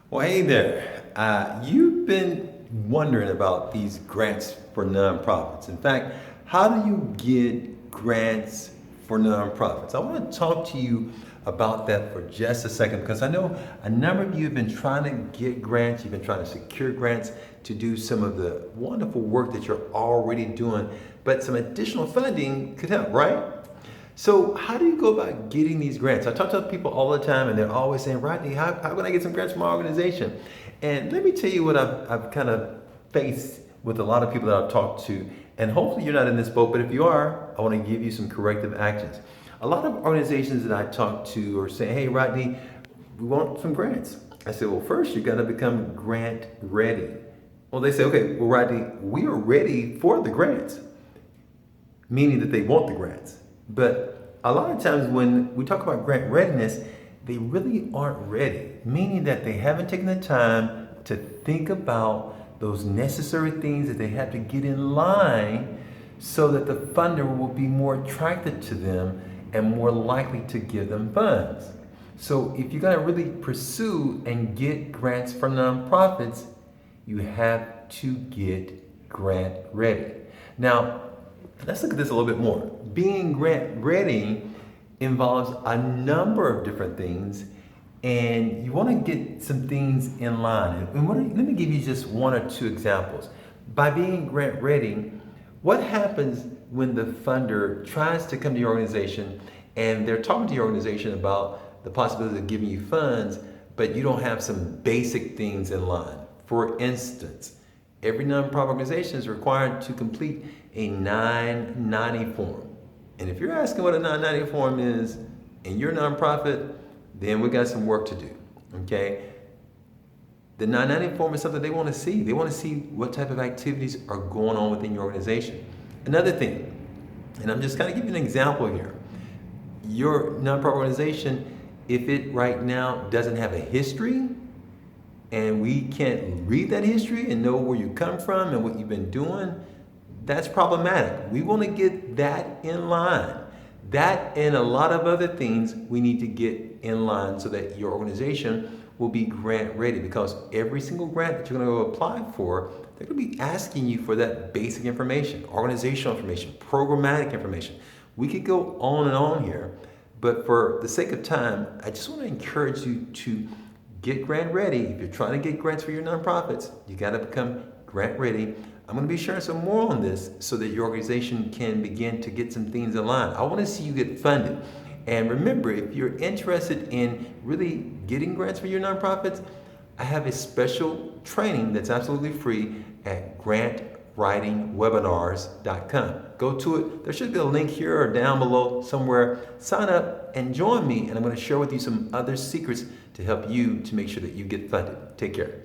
Well, hey there. You've been wondering about these grants for nonprofits. In fact, how do you get grants for nonprofits? I want to talk to you about that for just a second because I know a number of you have been trying to get grants, you've been trying to secure grants to do some of the wonderful work that you're already doing, but some additional funding could help, right? So how do you go about getting these grants? I talk to people all the time and they're always saying, Rodney, how can I get some grants from my organization? And let me tell you what I've kind of faced with a lot of people that I've talked to. And hopefully you're not in this boat, but if you are, I want to give you some corrective actions. A lot of organizations that I talk to are saying, hey, Rodney, we want some grants. I said, well, first you got to become grant ready. Well, they say, okay, well, Rodney, we are ready for the grants, meaning that they want the grants. But a lot of times when we talk about grant readiness, they really aren't ready, meaning that they haven't taken the time to think about those necessary things that they have to get in line so that the funder will be more attracted to them and more likely to give them funds. So if you're going to really pursue and get grants from nonprofits, you have to get grant ready. Now, let's look at this a little bit more. Being grant ready involves a number of different things, and you want to get some things in line. And let me give you just one or two examples. By being grant ready, what happens when the funder tries to come to your organization and they're talking to your organization about the possibility of giving you funds, but you don't have some basic things in line? For instance, every nonprofit organization is required to complete a 990 form. And if you're asking what a 990 form is and you're a nonprofit, then we got some work to do, okay? The 990 form is something they want to see. They want to see what type of activities are going on within your organization. Another thing, and I'm just kind of giving you an example here. Your nonprofit organization, if it right now doesn't have a history, and we can't read that history and know where you come from and what you've been doing, that's problematic. We want to get that in line. That and a lot of other things we need to get in line so that your organization will be grant ready, because every single grant that you're going to apply for, they're going to be asking you for that basic information, organizational information, programmatic information. We could go on and on here, but for the sake of time, I just want to encourage you to get grant ready. If you're trying to get grants for your nonprofits, you got to become grant ready. I'm going to be sharing some more on this so that your organization can begin to get some things in line. I want to see you get funded. And remember, if you're interested in really getting grants for your nonprofits, I have a special training that's absolutely free at grantwritingwebinars.com. Go to it. There should be a link here or down below somewhere. Sign up and join me, and I'm going to share with you some other secrets to help you to make sure that you get funded. Take care.